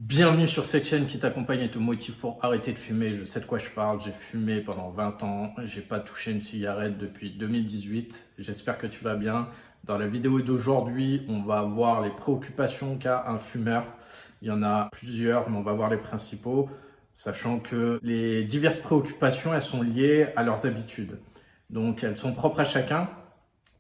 Bienvenue sur cette chaîne qui t'accompagne et te motive pour arrêter de fumer. Je sais de quoi je parle, j'ai fumé pendant 20 ans, j'ai pas touché une cigarette depuis 2018. J'espère que tu vas bien. Dans la vidéo d'aujourd'hui, on va voir les préoccupations qu'a un fumeur. Il y en a plusieurs, mais on va voir les principaux, sachant que les diverses préoccupations, elles sont liées à leurs habitudes. Donc elles sont propres à chacun.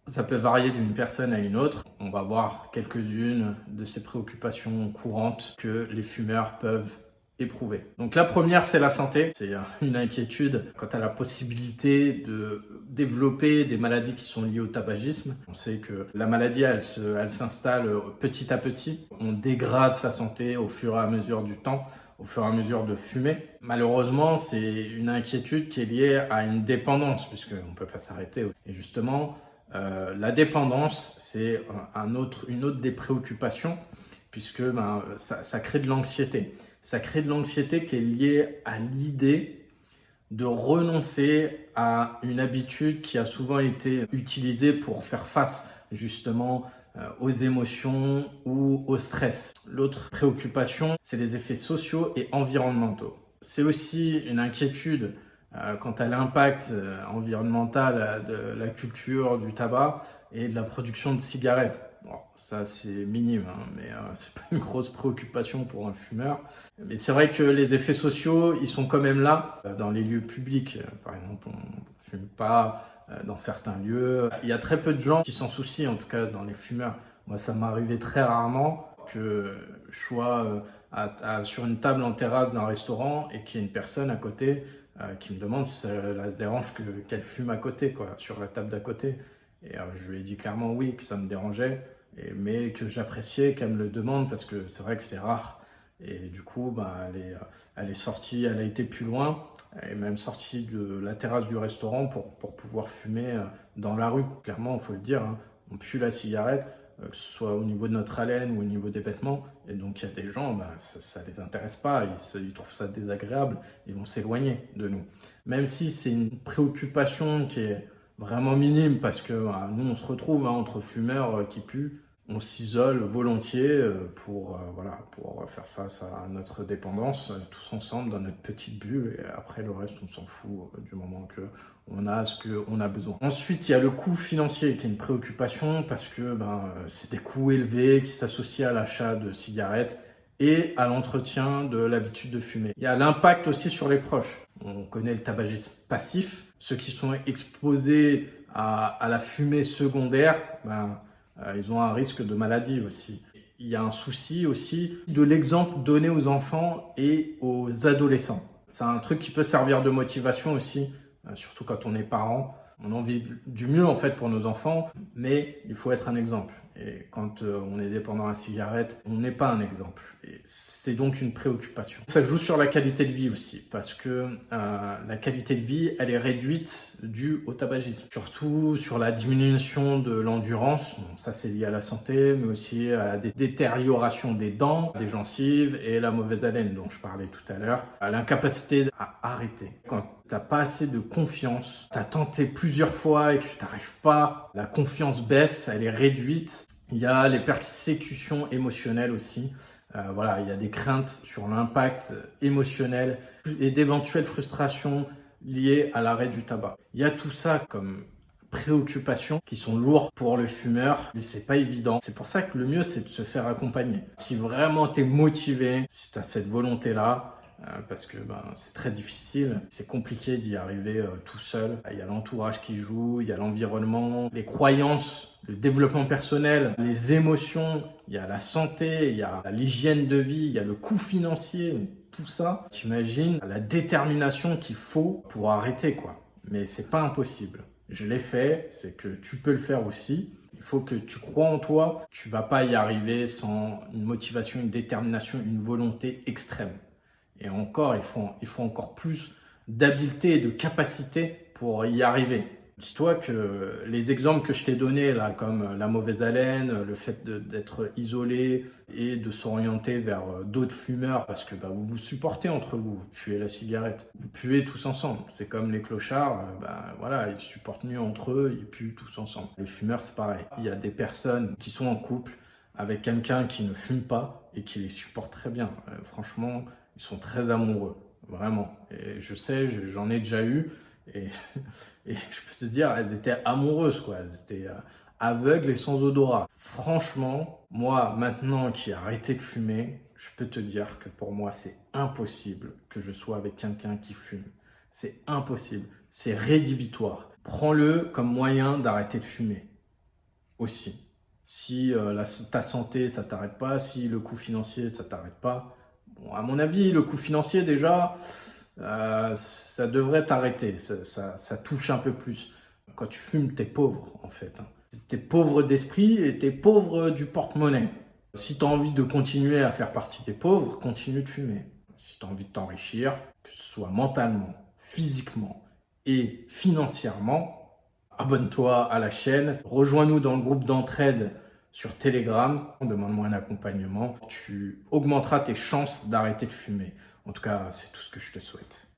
Ça peut varier d'une personne à une autre. On va voir quelques-unes de ces préoccupations courantes que les fumeurs peuvent éprouver. Donc la première, c'est la santé. C'est une inquiétude quant à la possibilité de développer des maladies qui sont liées au tabagisme. On sait que la maladie, elle s'installe petit à petit. On dégrade sa santé au fur et à mesure du temps, au fur et à mesure de fumer. Malheureusement, c'est une inquiétude qui est liée à une dépendance, puisqu'on ne peut pas s'arrêter. Et justement, la dépendance, c'est une autre des préoccupations, puisque ça crée de l'anxiété. Ça crée de l'anxiété qui est liée à l'idée de renoncer à une habitude qui a souvent été utilisée pour faire face justement aux émotions ou au stress. L'autre préoccupation, c'est les effets sociaux et environnementaux. C'est aussi une inquiétude quant à l'impact environnemental de la culture du tabac et de la production de cigarettes. Bon, ça c'est minime, hein, mais c'est pas une grosse préoccupation pour un fumeur. Mais c'est vrai que les effets sociaux, ils sont quand même là dans les lieux publics. Par exemple, on ne fume pas dans certains lieux. Il y a très peu de gens qui s'en soucient, en tout cas dans les fumeurs. Moi, ça m'est arrivé très rarement que je sois sur une table en terrasse d'un restaurant et qu'il y ait une personne à côté qui me demande si ça la dérange qu'elle fume à côté, quoi, sur la table d'à côté. Et je lui ai dit clairement oui, que ça me dérangeait, mais que j'appréciais qu'elle me le demande parce que c'est vrai que c'est rare. Et du coup, elle est sortie, elle a été plus loin, elle est même sortie de la terrasse du restaurant pour pouvoir fumer dans la rue. Clairement, il faut le dire, hein, on pue la cigarette, que ce soit au niveau de notre haleine ou au niveau des vêtements. Et donc, il y a des gens, ça les intéresse pas, ils trouvent ça désagréable, ils vont s'éloigner de nous. Même si c'est une préoccupation qui est vraiment minime, parce que nous, on se retrouve entre fumeurs qui puent, on s'isole volontiers pour faire face à notre dépendance, tous ensemble dans notre petite bulle, et après le reste, on s'en fout du moment que on a ce qu'on a besoin. Ensuite, il y a le coût financier qui est une préoccupation parce que c'est des coûts élevés qui s'associent à l'achat de cigarettes et à l'entretien de l'habitude de fumer. Il y a l'impact aussi sur les proches. On connaît le tabagisme passif. Ceux qui sont exposés à la fumée secondaire, ils ont un risque de maladie aussi. Il y a un souci aussi de l'exemple donné aux enfants et aux adolescents. C'est un truc qui peut servir de motivation aussi, surtout quand on est parent. On a envie du mieux en fait pour nos enfants, mais il faut être un exemple. Et quand on est dépendant à la cigarette, on n'est pas un exemple. Et c'est donc une préoccupation. Ça joue sur la qualité de vie aussi, parce que la qualité de vie, elle est réduite due au tabagisme. Surtout sur la diminution de l'endurance. Bon, ça, c'est lié à la santé, mais aussi à la détérioration des dents, des gencives et la mauvaise haleine dont je parlais tout à l'heure. À l'incapacité à arrêter. Quand t'as pas assez de confiance, t'as tenté plusieurs fois et que tu n'arrives pas, la confiance baisse, elle est réduite. Il y a les persécutions émotionnelles aussi. Il y a des craintes sur l'impact émotionnel et d'éventuelles frustrations liées à l'arrêt du tabac. Il y a tout ça comme préoccupations qui sont lourdes pour le fumeur et c'est pas évident. C'est pour ça que le mieux c'est de se faire accompagner. Si vraiment tu es motivé, si tu as cette volonté-là, parce que c'est très difficile, c'est compliqué d'y arriver tout seul. Il y a l'entourage qui joue, il y a l'environnement, les croyances, le développement personnel, les émotions, il y a la santé, il y a l'hygiène de vie, il y a le coût financier, tout ça. T'imagines la détermination qu'il faut pour arrêter, quoi. Mais c'est pas impossible. Je l'ai fait, c'est que tu peux le faire aussi. Il faut que tu crois en toi. Tu vas pas y arriver sans une motivation, une détermination, une volonté extrême. Et encore, il faut encore plus d'habileté et de capacité pour y arriver. Dis-toi que les exemples que je t'ai donnés, là, comme la mauvaise haleine, le fait d'être isolé et de s'orienter vers d'autres fumeurs, parce que vous vous supportez entre vous, vous puez la cigarette, vous puez tous ensemble. C'est comme les clochards, ils supportent mieux entre eux, ils puent tous ensemble. Les fumeurs, c'est pareil. Il y a des personnes qui sont en couple, avec quelqu'un qui ne fume pas et qui les supporte très bien. Franchement, ils sont très amoureux, vraiment. Et je sais, j'en ai déjà eu et, et je peux te dire, elles étaient amoureuses, quoi. Elles étaient aveugles et sans odorat. Franchement, moi, maintenant qui ai arrêté de fumer, je peux te dire que pour moi, c'est impossible que je sois avec quelqu'un qui fume. C'est impossible. C'est rédhibitoire. Prends-le comme moyen d'arrêter de fumer aussi. Si ta santé, ça t'arrête pas, si le coût financier, ça t'arrête pas, bon, à mon avis, le coût financier, déjà, ça devrait t'arrêter. Ça touche un peu plus. Quand tu fumes, t'es pauvre, en fait. Hein. T'es pauvre d'esprit et t'es pauvre du porte-monnaie. Si tu as envie de continuer à faire partie des pauvres, continue de fumer. Si tu as envie de t'enrichir, que ce soit mentalement, physiquement et financièrement, abonne-toi à la chaîne, rejoins-nous dans le groupe d'entraide sur Telegram, demande-moi un accompagnement, tu augmenteras tes chances d'arrêter de fumer. En tout cas, c'est tout ce que je te souhaite.